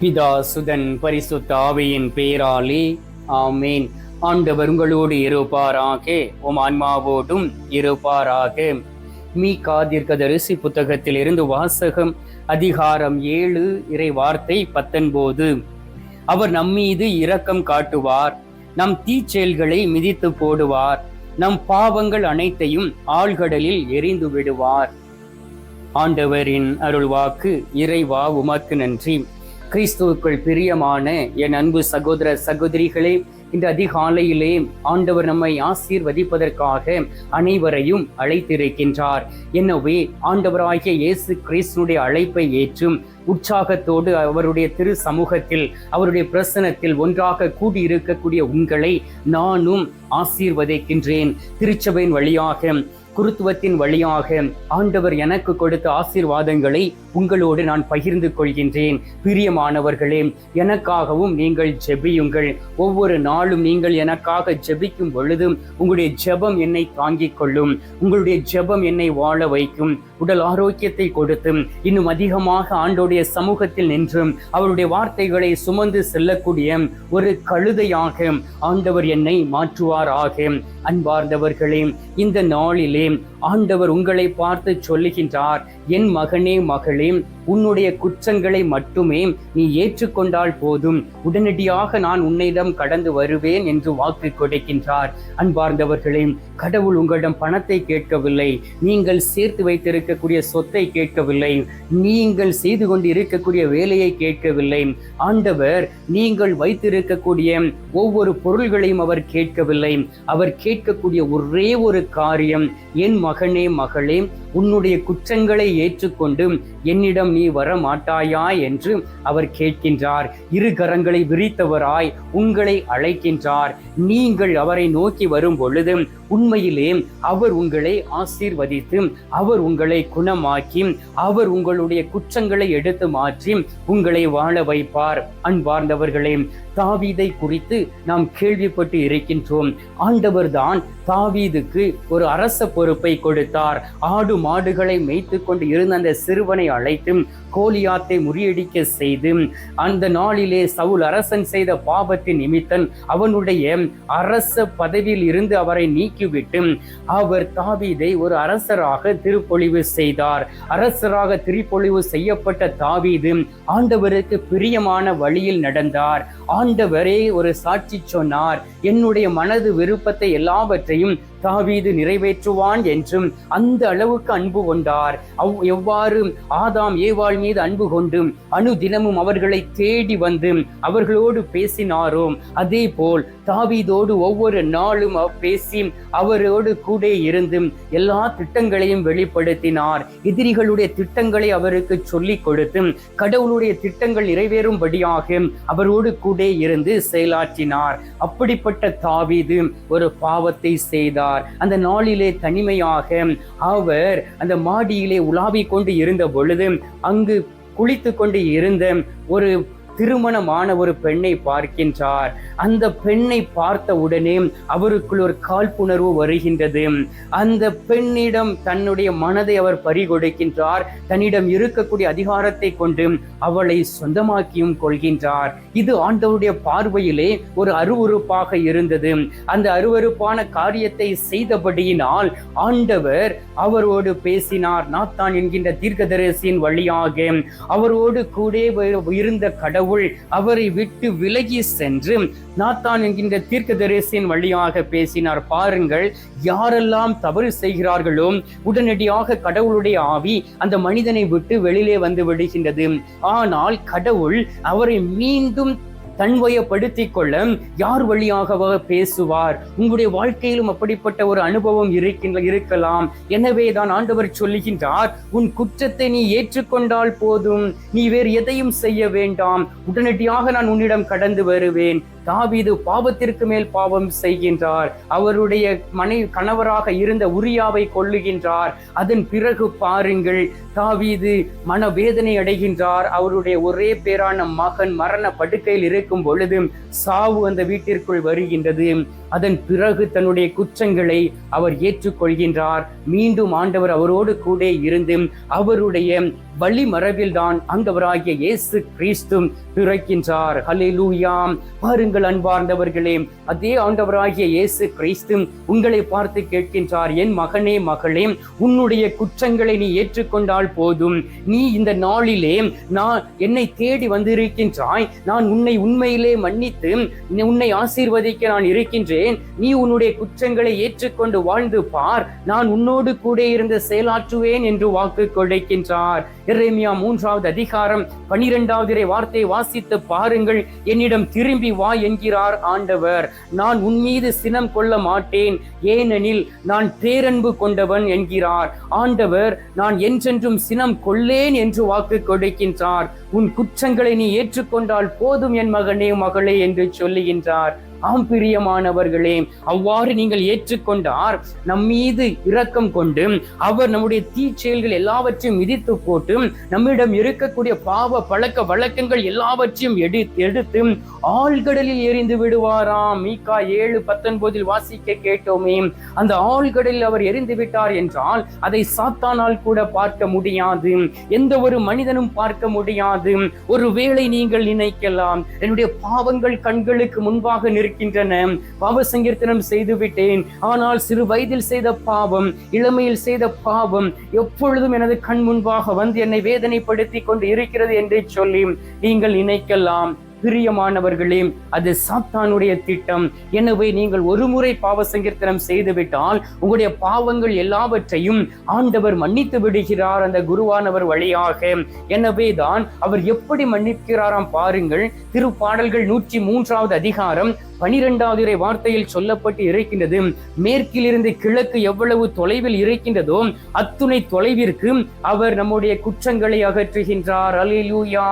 பிதா சுதன் பரிசுத்த ஆவியின் பேராலே ஆமேன். ஆண்டவர் உங்களோடு இருப்பாராக, உம் ஆன்மாவோடும் இருப்பாராக. மீகா தீர்க்கதரிசி புத்தகத்தில் இருந்து வாசகம். அதிகாரம் 7, இறை வார்த்தை 19. அவர் நம்மீது இரக்கம் காட்டுவார், நம் தீச்செயல்களை மிதித்து போடுவார், நம் பாவங்கள் அனைத்தையும் ஆழ்கடலில் எரிந்து விடுவார். ஆண்டவரின் அருள்வாக்கு. இறைவா உமக்கு நன்றி. கிறிஸ்துவுக்குள் பிரியமான என் அன்பு சகோதர சகோதரிகளே, இந்த அதிகாலையிலே ஆண்டவர் நம்மை ஆசீர்வதிப்பதற்காக அனைவரையும் அழைத்திருக்கின்றார். எனவே ஆண்டவராகிய இயேசு கிறிஸ்துனுடைய அழைப்பை ஏற்றும் உற்சாகத்தோடு அவருடைய திரு சமூகத்தில், அவருடைய பிரசனத்தில் ஒன்றாக கூடியிருக்கக்கூடிய உங்களை நானும் ஆசீர்வதிக்கின்றேன். திருச்சபையின் வழியாக, குருத்துவத்தின் வழியாக ஆண்டவர் எனக்கு கொடுத்த ஆசீர்வாதங்களை உங்களோடு நான் பகிர்ந்து கொள்கின்றேன். பிரியமானவர்களே, எனக்காகவும் நீங்கள் ஜெபியுங்கள். ஒவ்வொரு நாளும் நீங்கள் எனக்காக ஜெபிக்கும் பொழுதும் உங்களுடைய ஜெபம் என்னை தாங்கிக் கொள்ளும். உங்களுடைய ஜெபம் என்னை வாழ வைக்கும், உடல் ஆரோக்கியத்தை கொடுத்து இன்னும் அதிகமாக ஆண்டோடைய சமூகத்தில் நின்றும் அவருடைய வார்த்தைகளை சுமந்து செல்லக்கூடிய ஒரு கழுதையாக ஆண்டவர் என்னை மாற்றுவாராக. அன்பார்ந்தவர்களே, இந்த நாளிலே ஆண்டவர் உங்களை பார்த்து சொல்லுகின்றார், என் மகனே மகளே, உன்னுடைய குற்றங்களை மட்டுமே நீ ஏற்றுக்கொண்டால் போதும், உடனடியாக நான் உன்னிடம் கடந்து வருவேன் என்று வாக்கு கொடுக்கின்றார். அன்பார்ந்தவர்களே, கடவுள் உங்களிடம் பணத்தை கேட்கவில்லை, நீங்கள் சேர்த்து வைத்திருக்கக்கூடிய சொத்தை கேட்கவில்லை, நீங்கள் செய்து கொண்டு இருக்கக்கூடிய வேலையை கேட்கவில்லை. ஆண்டவர் நீங்கள் வைத்திருக்கக்கூடிய ஒவ்வொரு பொருள்களையும் அவர் கேட்கவில்லை. அவர் கேட்கக்கூடிய ஒரே ஒரு காரியம், என் மகனே மகளே, உன்னுடைய குற்றங்களை ஏற்றுக்கொண்டு என்னிடம் நீ வர மாட்டாயா என்று அவர் கேட்கின்றார். இரு கரங்களை விரித்தவராய் உங்களை அழைக்கின்றார். நீங்கள் அவரை நோக்கி வரும் பொழுது உண்மையிலே அவர் உங்களை ஆசீர்வதித்து, அவர் உங்களை குணமாக்கி, அவர் உங்களுடைய குற்றங்களை எடுத்து மாற்றி உங்களை வாழ வைப்பார். அன்பார்ந்தவர்களே, தாவீதை குறித்து நாம் கேள்விப்பட்டு இருக்கின்றோம். ஆண்டவர் தான் தாவீதுக்கு ஒரு அரச பொறுப்பை கொடுத்தார். ஆடு மாடுகளை மேய்த்து கொண்டு இருந்த அந்த சிறுவனை அழைத்து கோலியாத்தை முறியடிக்க செய்து, அந்த நாளிலே சவுல் அரசன் செய்த பாவத்தின் நிமித்தம் அவனுடைய அரச பதவியில் இருந்து அவரை நீக்கிவிட்டு அவர் தாவீதை ஒரு அரசராக திருப்பொழிவு செய்தார். அரசராக திருப்பொழிவு செய்யப்பட்ட தாவீது ஆண்டவருக்கு பிரியமான வழியில் நடந்தார். ஆண்டவரே ஒரு சாட்சி சொன்னார், என்னுடைய மனது விருப்பத்தை எல்லாவற்றையும் தாவீது நிறைவேற்றுவான் என்றும் அந்த அளவுக்கு அன்பு கொண்டார். எவ்வாறு ஆதாம் ஏவாள் மீது அன்பு கொண்டு அனுதினமும் அவர்களை தேடி வந்து அவர்களோடு பேசினாரோ, அதே போல் தாவீதோடு ஒவ்வொரு நாளும் பேசி அவரோடு கூட இருந்து எல்லா திட்டங்களையும் வெளிப்படுத்தினார். எதிரிகளுடைய திட்டங்களை அவருக்கு சொல்லிக் கொடுத்து கடவுளுடைய திட்டங்கள் நிறைவேறும்படியாக அவரோடு கூட இருந்து செயலாற்றினார். அப்படிப்பட்ட தாவீது ஒரு பாவத்தை செய்தார். அந்த நாளிலே தனிமையாக அவர் அந்த மாடியிலே உலாவிக் கொண்டு இருந்த பொழுது அங்கு குளித்து கொண்டு இருந்த ஒரு திருமணமான ஒரு பெண்ணை பார்க்கின்றார். அந்த பெண்ணை பார்த்த உடனே அவருக்குள் ஒரு காழ்ப்புணர்வு வருகின்றது. அந்த பெண்ணிடம் தன்னுடைய மனதை அவர் பறிகொடுக்கின்றார். தன்னிடம் இருக்கக்கூடிய அதிகாரத்தை கொண்டு அவளை சொந்தமாக்கியும் கொள்கின்றார். இது ஆண்டவருடைய பார்வையிலே ஒரு அருவருப்பாக இருந்தது. அந்த அருவருப்பான காரியத்தை செய்தபடியினால் ஆண்டவர் அவரோடு பேசினார். நாத்தான் என்கின்ற தீர்க்கதரிசியின் வழியாக அவரோடு கூட இருந்த கடவுள் அவரை விட்டு விலகி சென்று நாத்தான் என்கின்ற தீர்க்கதரிசியின் வழியாக பேசினார். பாருங்கள், யாரெல்லாம் தவறு செய்கிறார்களோ உடனடியாக கடவுளுடைய ஆவி அந்த மனிதனை விட்டு வெளியிலே வந்து விடுகின்றது. ஆனால் கடவுள் அவரை மீண்டும் தன்வயப்படுத்திக் கொள்ள யார் வழியாக பேசுவார்? உங்களுடைய வாழ்க்கையிலும் அப்படிப்பட்ட ஒரு அனுபவம் இருக்கலாம். எனவே தான் ஆண்டவர் சொல்லுகின்றார், உன் குற்றத்தை நீ ஏற்றுக்கொண்டால் போதும், நீ வேறு எதையும் செய்ய வேண்டாம், உடனடியாக நான் உன்னிடம் கடந்து வருவேன். தாவீது பாவத்திற்கு மேல் பாவம் செய்கின்றார். அவருடைய கணவராக இருந்த உரியாவை கொல்லுகின்றார். அதன் பிறகு பாருங்கள், தாவீது மனவேதனை அடைகின்றார். அவருடைய ஒரே பேரான மகன் மரண படுக்கையில் இருக்கும் பொழுது சாவு அந்த வீட்டிற்குள் வருகின்றது. அதன் பிறகு தன்னுடைய குற்றங்களை அவர் ஏற்றுக்கொள்கின்றார். மீண்டும் ஆண்டவர் அவரோடு கூட இருந்து அவருடைய வழிமரபில் தான் ஆண்டவராகிய இயேசு கிறிஸ்து திறக்கின்றார். ஹல்லேலூயா. பாருங்கள் அன்பார்ந்தவர்களே, அதே ஆண்டவராகிய இயேசு கிறிஸ்து உங்களை பார்த்து கேட்கின்றார், என் மகனே மகளே, உன்னுடைய குற்றங்களை நீ ஏற்றுக்கொண்டால் போதும். நீ இந்த நாளிலே நான் என்னை தேடி வந்திருக்கின்றாய், நான் உன்னை உண்மையிலே மன்னித்து உன்னை ஆசீர்வதிக்க நான் இருக்கின்றேன். நீ உன்னுடைய குற்றங்களை ஏற்றுக்கொண்டு வாழ்ந்து பார், நான் உன்னோடு கூட இருந்து செயலாற்றுவேன் என்று வாக்கு கொடுக்கின்றார். எரேமியா 3வது அதிகாரம் 12வது வார்த்தை வாசித்து பாருங்கள். என்னிடம் திரும்பி வா என்கிறார் ஆண்டவர். நான் உன் மீது சினம் கொள்ள மாட்டேன், ஏனெனில் நான் பேரன்பு கொண்டவன் என்கிறார் ஆண்டவர். நான் என்றென்றும் சினம் கொள்ளேன் என்று வாக்கு கொடுக்கின்றார். உன் குற்றங்களை நீ ஏற்றுக்கொண்டால் போதும் என் மகனே மகளே என்று சொல்லுகின்றார். ஆம் பிரியமானவர்களே, அவ்வாறு நீங்கள் ஏற்றுக்கொண்டார் நம் மீது இரக்கம் கொண்டு அவர் நம்முடைய தீச்செயல்கள் எல்லாவற்றையும் மிதித்து போட்டு நம்மிடம் இருக்கக்கூடிய பாவ பழக்க வழக்கங்கள் எல்லாவற்றையும் எடுத்து ஆழ்கடலில் எறிந்து விடுவாராம். மீகா 7:19 வாசிக்க கேட்டோமே. அந்த ஆழ்கடலில் அவர் எறிந்து விட்டார் என்றால் அதை சாத்தானால் கூட பார்க்க முடியாது, எந்த ஒரு மனிதனும் பார்க்க முடியாது. ஒருவேளை நீங்கள் நினைக்கலாம், என்னுடைய பாவங்கள் கண்களுக்கு முன்பாக இருக்கின்றன, பாவ சங்கீர்த்தனம் செய்து விட்டேன், ஆனால் சிறு வயதில் செய்த பாவம், இளமையில் செய்த பாவம் எப்பொழுதும் எனது கண் முன்பாக வந்து என்னை வேதனைப்படுத்தி கொண்டு இருக்கிறது என்று சொல்லி நீங்கள் நினைக்கலாம். பிரியமானவர்களே, அது சாத்தானுடைய திட்டம். எனவே நீங்கள் ஒரு முறை பாவ சங்கீர்த்தனம் செய்துவிட்டால் உங்களுடைய பாவங்கள் எல்லாவற்றையும் ஆண்டவர் மன்னித்து விடுகிறார் அந்த குருவானவர் வழியாக. எனவே தான் அவர் எப்படி மன்னிக்கிறாராம் பாருங்கள். திருப்பாடல்கள் 103வது அதிகாரம் 12வது வார்த்தையில் சொல்லப்பட்டு இருக்கின்றது, மேற்கிலிருந்து கிழக்கு எவ்வளவு தொலைவில் இருக்கின்றதோ அத்துணை தொலைவிற்கு அவர் நம்முடைய குற்றங்களை அகற்றுகின்றார். அல்லேலூயா.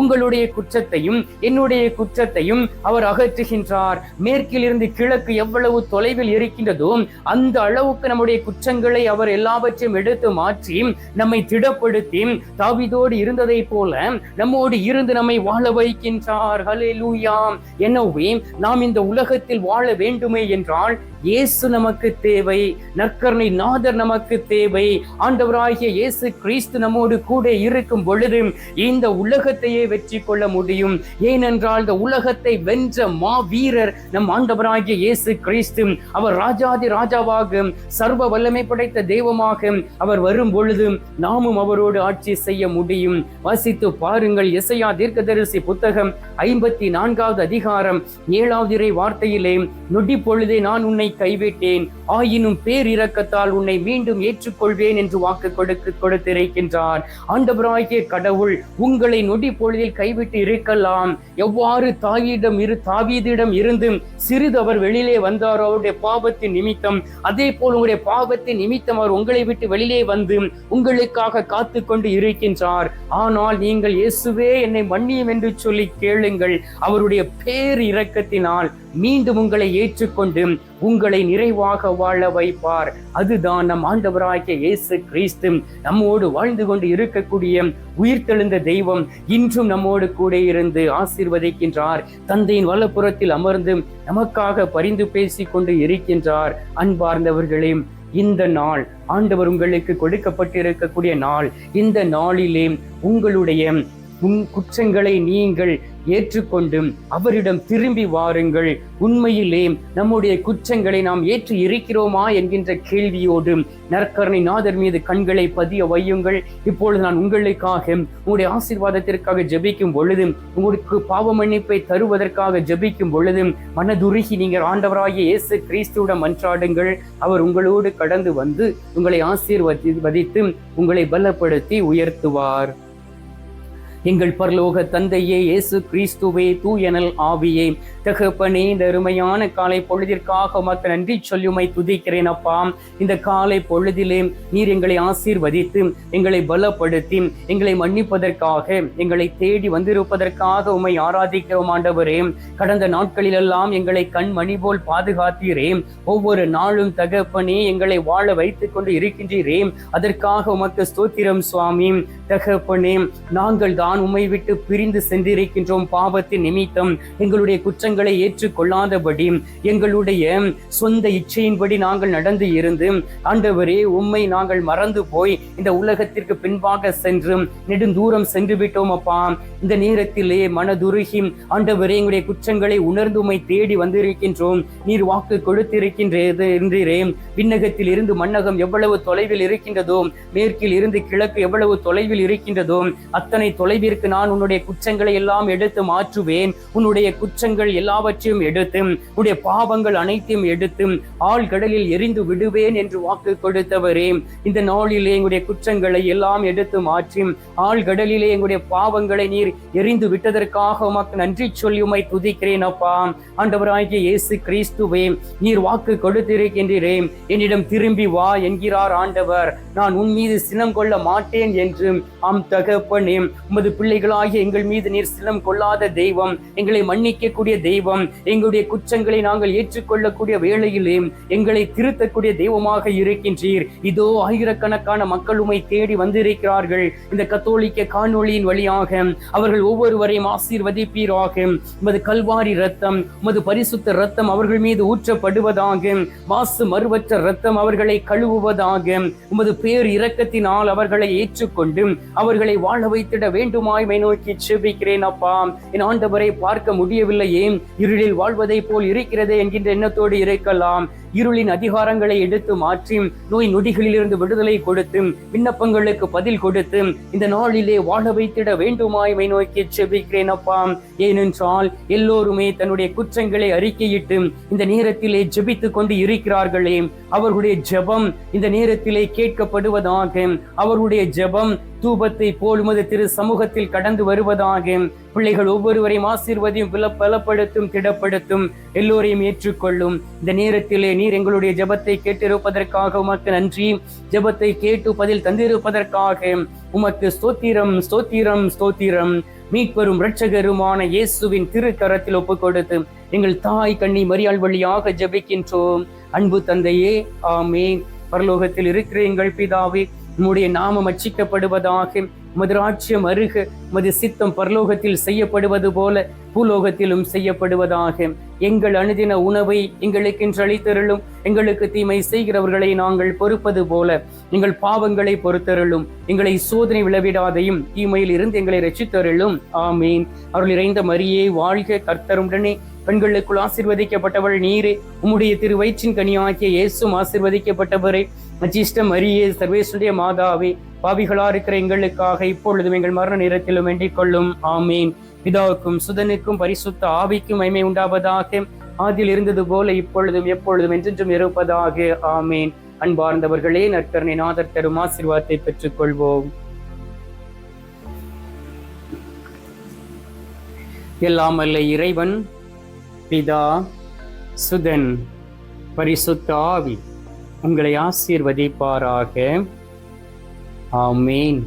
உங்களுடைய குற்றத்தையும் என்னுடைய குற்றத்தையும் அவர் அகற்றுகின்றார். மேற்கிலிருந்து கிழக்கு எவ்வளவு தொலைவில் இருக்கின்றதோ அந்த அளவுக்கு நம்முடைய குற்றங்களை அவர் எல்லாவற்றையும் எடுத்து மாற்றி நம்மை திடப்படுத்தி தாவீதோடு இருந்ததை போல நம்மோடு இருந்து நம்மை வாழ வைக்கின்றார். அல்லேலூயா. எனவே நாம் இந்த உலகத்தில் வாழ வேண்டுமே என்றால் இயேசு நமக்கு தேவை, நற்கருணை நாதர் நமக்கு தேவை. ஆண்டவராகிய இயேசு கிறிஸ்து நம்மோடு கூட இருக்கும் பொழுது இந்த உலகத்தையே வெற்றி கொள்ள முடியும். ஏனென்றால் இந்த உலகத்தை வென்ற மாவீரர் நம் ஆண்டவராகிய இயேசு கிறிஸ்து. அவர் ராஜாதி ராஜாவாக சர்வ வல்லமை படைத்த தெய்வமாக அவர் வரும் பொழுது நாமும் அவரோடு ஆட்சி செய்ய முடியும். வாசித்து பாருங்கள். எசையா தீர்க்கதரிசி புத்தகம் 54வது அதிகாரம் 7வது வார்த்தையிலே, நொடி பொழுதே நான் உன்னை கைவிட்டேன், ஆயினும் பேரிரக்கத்தால் உன்னை மீண்டும் ஏற்றுக்கொள்வேன் என்று வாக்கு கொடுத்திருக்கின்றார். ஆண்டவராகிய கடவுள் உங்களை நொடி பொழுதில் கைவிட்டு இருக்கலாம். எவ்வாறு தாவீதிடம் இருந்து சிறிது அவர் வெளியிலே வந்தாரோ அவருடைய பாவத்தின் நிமித்தம், அதே போல் உங்களுடைய பாவத்தின் நிமித்தம் அவர் உங்களை விட்டு வெளியிலே வந்து உங்களுக்காக காத்து கொண்டு இருக்கின்றார். ஆனால் நீங்கள் இயேசுவே என்னை மன்னியும் என்று சொல்லி கேளுங்கள். அவருடைய பேர் இரக்கத்தினால் மீண்டும் உங்களை ஏற்றுக்கொண்டு உங்களை நிறைவாக வாழ வைப்பார். அதுதான் நம் ஆண்டவராகிய இயேசு கிறிஸ்து. நம்மோடு வாழ்ந்து கொண்டு இருக்கக்கூடிய உயிர்த்தெழுந்த தெய்வம் இன்றும் நம்மோடு கூட இருந்து ஆசீர்வதிக்கின்றார். தந்தையின் வலப்புறத்தில் அமர்ந்து நமக்காக பரிந்து பேசிக் கொண்டு இருக்கின்றார். அன்பார்ந்தவர்களே, இந்த நாள் ஆண்டவர் உங்களுக்கு கொடுக்கப்பட்டிருக்கக்கூடிய நாள். இந்த நாளிலே உங்களுடைய குற்றங்களை நீங்கள் ஏற்றுக்கொண்டு அவரிடம் திரும்பி வாருங்கள். உண்மையிலே நம்முடைய குற்றங்களை நாம் ஏற்று இருக்கிறோமா என்கின்ற கேள்வியோடு நற்கருணை நாதர் மீது கண்களை பதிய வையுங்கள். இப்பொழுது நான் உங்களுக்காக உங்களுடைய ஆசீர்வாதத்திற்காக ஜெபிக்கும் பொழுது, உங்களுக்கு பாவ மன்னிப்பை தருவதற்காக ஜெபிக்கும் பொழுது மனதுருகி நீங்கள் ஆண்டவராகிய இயேசு கிறிஸ்துவிடம் மன்றாடுங்கள். அவர் உங்களோடு கடந்து வந்து உங்களை ஆசீர்வதித்து உங்களை பலப்படுத்தி உயர்த்துவார். எங்கள் பரலோக தந்தையே, இயேசு கிறிஸ்துவே, தூயனல் ஆவியே, தகப்பனே, இந்த அருமையான காலை பொழுதிற்காக உமக்கு நன்றி சொல்லி உம்மை துதிக்கிறேன் அப்பா. இந்த காலை பொழுதிலே நீர் எங்களை ஆசீர்வதித்து எங்களை பலப்படுத்தி எங்களை மன்னிப்பதற்காக எங்களை தேடி வந்திருப்பதற்காக உம்மை ஆராதிக்கிறோம் ஆண்டவரே. கடந்த நாட்களிலெல்லாம் எங்களை கண்மணி போல் பாதுகாத்தீரே. ஒவ்வொரு நாளும் தகப்பனே எங்களை வாழ வைத்துக் கொண்டு இருக்கின்றீரே. அதற்காக உமக்கு ஸ்தோத்திரம் சுவாமி. தகப்பனே, நாங்கள் தான் உம்மை விட்டு பிரிந்து சென்றிருக்கின்றோம். பாவத்தின் நிமித்தம் எங்களுடைய குற்றங்கள் பாவங்களை ஏற்றுக்கொள்ளாதபடி எங்களுடைய சொந்த இச்சையின்படி நாங்கள் நடந்து இருந்து ஆண்டவரே உம்மை நாங்கள் மறந்து போய் இந்த உலகத்திற்கு பின்பாக சென்று நெடுந்தூரம் சென்று விட்டோம் அப்பா. இந்த நேரத்திலே மனதுருகி ஆண்டவரே எங்களுடைய குற்றங்களை உணர்ந்து உம்மை தேடி வந்திருக்கின்றோம். நீர் வாக்கு கொடுத்திருக்கின்றே விண்ணகத்தில் இருந்து மண்ணகம் எவ்வளவு தொலைவில் இருக்கின்றதோ, மேற்கில் இருந்து கிழக்கு எவ்வளவு தொலைவில் இருக்கின்றதோ அத்தனை தொலைவிற்கு நான் உன்னுடைய குற்றங்களை எல்லாம் எடுத்து மாற்றுவேன். உன்னுடைய குற்றங்கள் எல்லாவற்றையும் எடுத்து உன்னுடைய பாவங்கள் அனைத்தையும் எடுத்து ஆழ்கடலில் எரிந்து விடுவேன் என்று வாக்கு கொடுத்தவரே, இந்த நாளிலே எங்களுடைய குற்றங்களை எல்லாம் எடுத்து மாற்றி ஆழ்கடலிலே எங்களுடைய பாவங்களை நீர் எரிந்து விட்டதற்காக உமக்கு நன்றி சொல்லி உம்மை துதிக்கிறேன் அப்பா. ஆண்டவராகிய இயேசு கிறிஸ்துவே, நீர் வாக்கு கொடுத்திருக்கின்றீரே, என்னிடம் திரும்பி வா என்கிறார் ஆண்டவர். நான் உன் மீது சினம் கொள்ள மாட்டேன் என்று. ஆம் தகப்பனே, உமது பிள்ளைகளாகிய எங்கள் மீது நீர் சினம் கொள்ளாத தெய்வம், எங்களை மன்னிக்கக்கூடிய தெய்வம், எங்களுடைய குற்றங்களை நாங்கள் ஏற்றுக்கொள்ளக்கூடிய வேளையிலே எங்களை திருத்தக்கூடிய தெய்வமாக இருக்கின்றீர். இதோ ஆயிரக்கணக்கான மக்கள் உம்மை தேடி வந்திருக்கிறார்கள். இந்த கத்தோலிக்க காணொளியின் வழியாக அவர்கள் ஒவ்வொருவரையும் ஆசீர்வதிப்பீராக. உமது கல்வாரி ரத்தம், உமது பரிசுத்த ரத்தம் அவர்கள் மீது ஊற்றப்படுவதாக. மாசு மறுவற்ற ரத்தம் அவர்களை கழுவுவதாக. உமது பேர் இரக்கத்தினால் அவர்களை ஏற்றுக்கொண்டு அவர்களை வாழ வைத்திட வேண்டுமாய் நோக்கி செபிக்கிறேன் அப்பா. என் ஆண்டவரை பார்க்க முடியவில்லையே, இருளில் வாழ்வதை போல் இருக்கிறதே என்கின்ற எண்ணத்தோடு இருக்கலாம். இருளின் அதிகாரங்களை எடுத்து மாற்றி நோய் நொடிகளிலிருந்து விடுதலை கொடுத்து விண்ணப்பங்களுக்கு பதில் கொடுத்து இந்த நாளிலே வாழ வைத்திட வேண்டுமாய் நோக்கி செபிக்கிறேன் அப்பா. ஏனென்றால் எல்லோருமே தன்னுடைய குற்றங்களை அறிக்கையிட்டு இந்த நேரத்திலே ஜெபித்து கொண்டு இருக்கிறார்களே, அவர்களுடைய ஜெபம் இந்த நேரத்திலே கேட்கப்படுவதாக. அவர்களுடைய ஜெபம் தூபத்தை போல் உமது திரு சமூகத்தில் கடந்து வருவதாக. பிள்ளைகள் ஒவ்வொருவரையும் ஆசீர்வதியும், பலப்படுத்தும், திடப்படுத்தும், எல்லோரையும் ஏற்றுக்கொள்ளும். இந்த நேரத்திலே நீர் எங்களுடைய ஜெபத்தை கேட்டிருப்பதற்காக உமக்கு நன்றி. ஜெபத்தை கேட்டு பதில் தந்திருப்பதற்காக உமக்கு ஸ்தோத்திரம், ஸ்தோத்திரம், ஸ்தோத்திரம். மீட்பெரும் இரட்சகருமான இயேசுவின் திருக்கரத்தில் ஒப்புக் கொடுத்து எங்கள் தாய் கன்னி மரியாள் வழியாக ஜெபிக்கின்றோம். அன்பு தந்தையே, ஆமென். பரலோகத்தில் இருக்கிற எங்கள் பிதாவே, உம்முடைய நாமம் அர்ச்சிக்கப்படுவதாக. உமது ராஜ்யம் அருக, உமது சித்தம் பரலோகத்தில் செய்யப்படுவது போல பூலோகத்திலும் செய்யப்படுவதாக. எங்கள் அனுதின உணவை எங்களுக்கென்று அளித்தருளும். எங்களுக்கு தீமை செய்கிறவர்களை நாங்கள் பொறுப்பது போல எங்கள் பாவங்களை பொறுத்தருளும். எங்களை சோதனை விளைவிடாதையும் தீமையில் இருந்து எங்களை ரட்சித்தருளும். ஆமீன். அருள் நிறைந்த மரியே வாழ்க, கர்த்தருடனே பெண்களுக்குள் ஆசீர்வதிக்கப்பட்டவள் நீரே. உம்முடைய திரு வயிற்றின் கனியாகிய இயேசுவும் ஆசீர்வதிக்கப்பட்டவரே. அச்சிஷ்ட மரியே, சர்வேஸ்வருடைய மாதாவே, பாவிகளா இருக்கிற எங்களுக்காக இப்பொழுதும் எங்கள் மரண நேரத்திலும் வேண்டிக் கொள்ளும். ஆமீன். பிதாவுக்கும் சுதனுக்கும் பரிசுத்த ஆவிக்கும் மகிமை உண்டாவதாக. ஆதியில் இருந்தது போல இப்பொழுதும் எப்பொழுதும் என்றென்றும் இருப்பதாக. ஆமீன். அன்பார்ந்தவர்களே, நற்கருணை நாதர் தரும் ஆசீர்வாதத்தை பெற்றுக் கொள்வோம். எல்லாம் அல்ல இறைவன், பிதா, சுதன், பரிசுத்த ஆவி உங்களை ஆசீர்வதிப்பாராக. ஆமீன்.